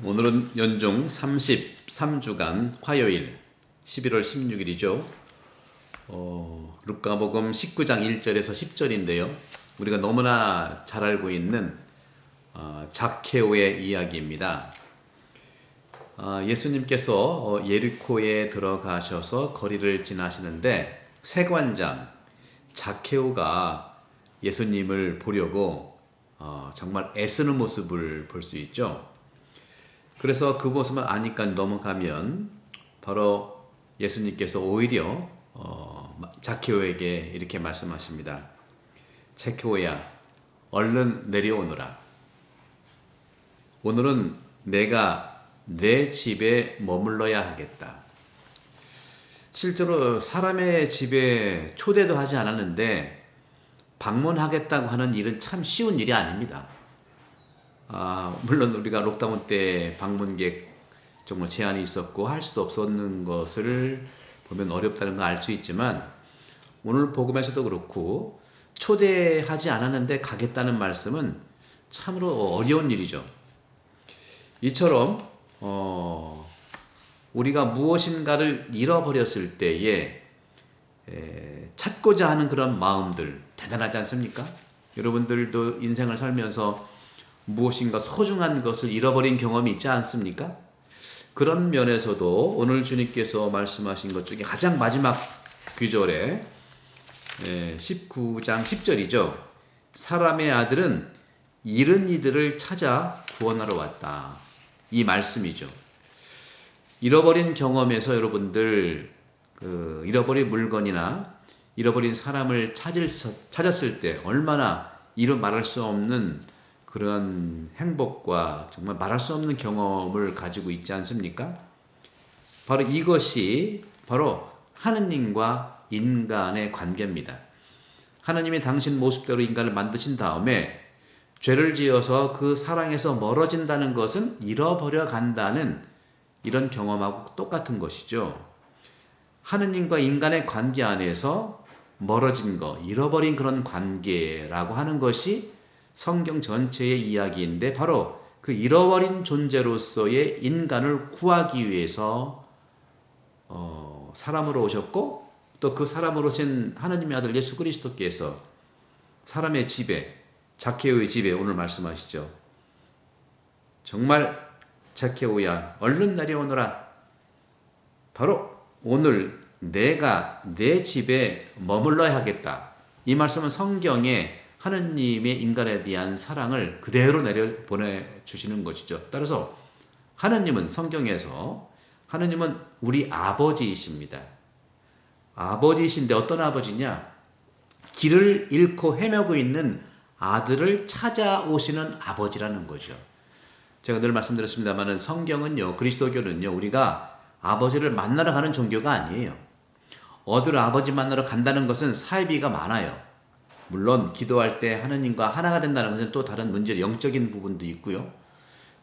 오늘은 연중 33주간 화요일 11월 16일이죠. 루카복음 19장 1절에서 10절인데요. 우리가 너무나 잘 알고 있는 zak케오의 이야기입니다. 예수님께서 예리코에 들어가셔서 거리를 지나시는데 세관장 zak케오가 예수님을 보려고 정말 애쓰는 모습을 볼 수 있죠. 그래서 그 모습을 아니까 넘어가면 바로 예수님께서 오히려 zak케오에게 이렇게 말씀하십니다. zak케오야, 얼른 내려오너라. 오늘은 내가 내 집에 머물러야 하겠다. 실제로 사람의 집에 초대도 하지 않았는데 방문하겠다고 하는 일은 참 쉬운 일이 아닙니다. 물론 우리가 록다운 때 방문객 정말 제한이 있었고 할 수도 없었는 것을 보면 어렵다는 걸 알 수 있지만 오늘 복음에서도 그렇고 초대하지 않았는데 가겠다는 말씀은 참으로 어려운 일이죠. 이처럼 우리가 무엇인가를 잃어버렸을 때에 찾고자 하는 그런 마음들 대단하지 않습니까? 여러분들도 인생을 살면서 무엇인가 소중한 것을 잃어버린 경험이 있지 않습니까? 그런 면에서도 오늘 주님께서 말씀하신 것 중에 가장 마지막 구절에 19장 10절이죠. 사람의 아들은 잃은 이들을 찾아 구원하러 왔다. 이 말씀이죠. 잃어버린 경험에서 여러분들 잃어버린 물건이나 잃어버린 사람을 찾았을 때 얼마나 이루 말할 수 없는 그런 행복과 정말 말할 수 없는 경험을 가지고 있지 않습니까? 바로 이것이 바로 하느님과 인간의 관계입니다. 하느님이 당신 모습대로 인간을 만드신 다음에 죄를 지어서 그 사랑에서 멀어진다는 것은 잃어버려 간다는 이런 경험하고 똑같은 것이죠. 하느님과 인간의 관계 안에서 멀어진 것, 잃어버린 그런 관계라고 하는 것이 성경 전체의 이야기인데 바로 그 잃어버린 존재로서의 인간을 구하기 위해서 사람으로 오셨고 또 그 사람으로 오신 하나님의 아들 예수 그리스도께서 사람의 집에 zak케오의 집에 오늘 말씀하시죠. 정말 zak케오야 얼른 내려오너라. 바로 오늘 내가 내 집에 머물러야 하겠다. 이 말씀은 성경에 하느님의 인간에 대한 사랑을 그대로 내려 보내주시는 것이죠. 따라서 하느님은 성경에서 하느님은 우리 아버지이십니다. 아버지이신데 어떤 아버지냐? 길을 잃고 헤매고 있는 아들을 찾아오시는 아버지라는 거죠. 제가 늘 말씀드렸습니다만 성경은요, 그리스도교는요, 우리가 아버지를 만나러 가는 종교가 아니에요. 어디로 아버지 만나러 간다는 것은 사이비가 많아요. 물론 기도할 때 하느님과 하나가 된다는 것은 또 다른 문제, 영적인 부분도 있고요.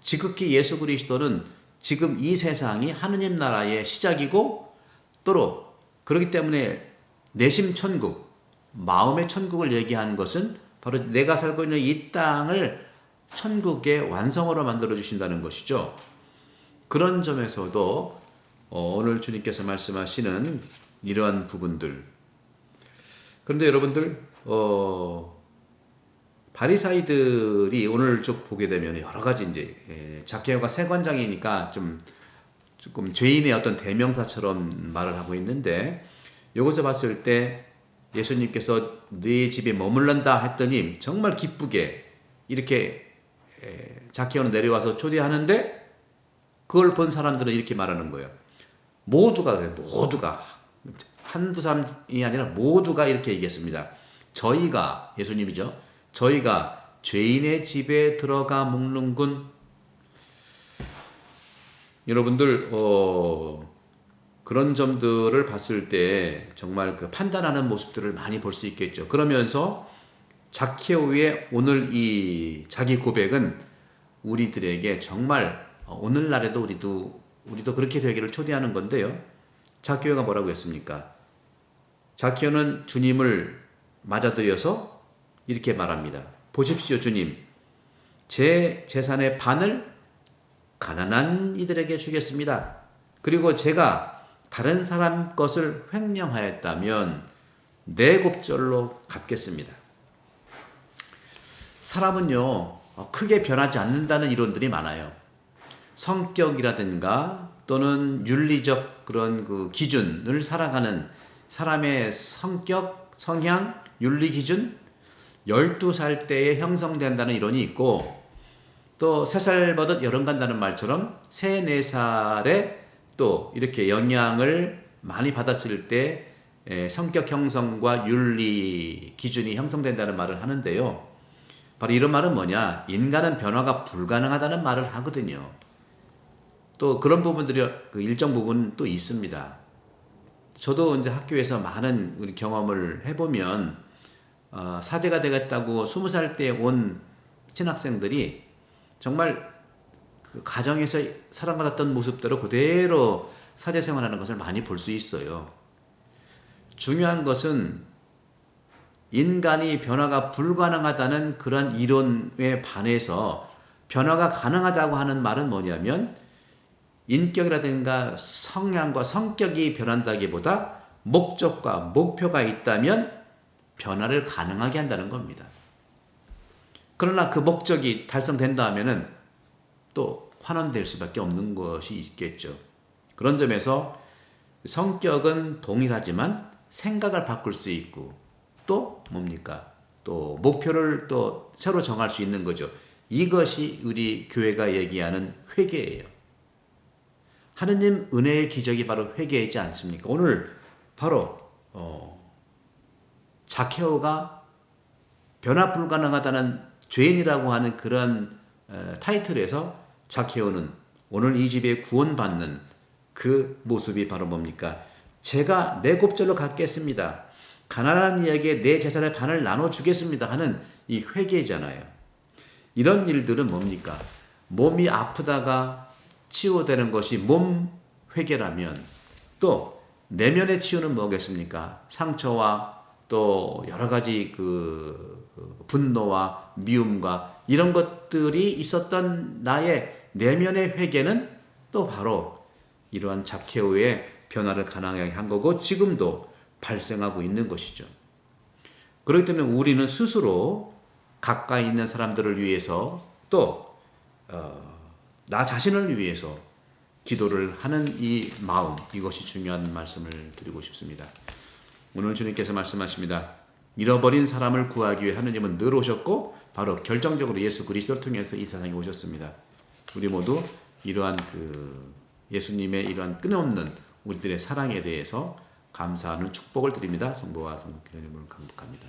지극히 예수 그리스도는 지금 이 세상이 하느님 나라의 시작이고 또 그렇기 때문에 내심 천국, 마음의 천국을 얘기하는 것은 바로 내가 살고 있는 이 땅을 천국의 완성으로 만들어 주신다는 것이죠. 그런 점에서도 오늘 주님께서 말씀하시는 이러한 부분들. 그런데 여러분들 바리사이들이 오늘 쭉 보게 되면 여러 가지 이제 zak케오가 세관장이니까 조금 죄인의 어떤 대명사처럼 말을 하고 있는데 이것을 봤을 때 예수님께서 네 집에 머물란다 했더니 정말 기쁘게 이렇게 zak케오는 내려와서 초대하는데 그걸 본 사람들은 이렇게 말하는 거예요. 모두가 그래요. 모두가 한두 사람이 아니라 모두가 이렇게 얘기했습니다. 저희가 예수님이죠. 저희가 죄인의 집에 들어가 묵는군. 여러분들 그런 점들을 봤을 때 정말 그 판단하는 모습들을 많이 볼 수 있겠죠. 그러면서 zak케오의 오늘 이 자기 고백은 우리들에게 정말 오늘날에도 우리도 그렇게 되기를 초대하는 건데요. zak케오가 뭐라고 했습니까? zak케오는 주님을 맞아들여서 이렇게 말합니다. 보십시오, 주님. 제 재산의 반을 가난한 이들에게 주겠습니다. 그리고 제가 다른 사람 것을 횡령하였다면 네 곱절로 갚겠습니다. 사람은요, 크게 변하지 않는다는 이론들이 많아요. 성격이라든가 또는 윤리적 그런 그 기준을 살아가는 사람의 성격, 성향, 윤리 기준 12살 때에 형성된다는 이론이 있고, 또 3살 버릇 여름 간다는 말처럼 3, 4살에 또 이렇게 영향을 많이 받았을 때 성격 형성과 윤리 기준이 형성된다는 말을 하는데요. 바로 이런 말은 뭐냐? 인간은 변화가 불가능하다는 말을 하거든요. 또 그런 부분들이 그 일정 부분 또 있습니다. 저도 이제 학교에서 많은 우리 경험을 해보면 사제가 되겠다고 20살 때 온 신학생들이 정말 그 가정에서 사랑받았던 모습대로 그대로 사제 생활하는 것을 많이 볼 수 있어요. 중요한 것은 인간이 변화가 불가능하다는 그런 이론에 반해서 변화가 가능하다고 하는 말은 뭐냐면 인격이라든가 성향과 성격이 변한다기보다 목적과 목표가 있다면 변화를 가능하게 한다는 겁니다. 그러나 그 목적이 달성된다 하면은 또 환원될 수밖에 없는 것이 있겠죠. 그런 점에서 성격은 동일하지만 생각을 바꿀 수 있고 또 뭡니까? 또 목표를 또 새로 정할 수 있는 거죠. 이것이 우리 교회가 얘기하는 회개예요. 하느님 은혜의 기적이 바로 회개이지 않습니까? 오늘 바로 자케오가 변화 불가능하다는 죄인이라고 하는 그런 타이틀에서 자케오는 오늘 이 집에 구원받는 그 모습이 바로 뭡니까? 제가 내 곱절로 갚겠습니다. 가난한 이에게 내 재산의 반을 나눠주겠습니다 하는 이 회개잖아요. 이런 일들은 뭡니까? 몸이 아프다가 치유되는 것이 몸 회개라면 또 내면의 치유는 뭐겠습니까? 상처와 또 여러 가지 그 분노와 미움과 이런 것들이 있었던 나의 내면의 회개는 또 바로 이러한 자케오의 변화를 가능하게 한 거고 지금도 발생하고 있는 것이죠. 그렇기 때문에 우리는 스스로 가까이 있는 사람들을 위해서 또 나 자신을 위해서 기도를 하는 이 마음, 이것이 중요한 말씀을 드리고 싶습니다. 오늘 주님께서 말씀하십니다. 잃어버린 사람을 구하기 위해 하느님은 늘 오셨고 바로 결정적으로 예수 그리스도를 통해서 이 세상에 오셨습니다. 우리 모두 이러한 그 예수님의 이러한 끊임없는 우리들의 사랑에 대해서 감사하는 축복을 드립니다. 성부와 성령의 이름으로 감독합니다.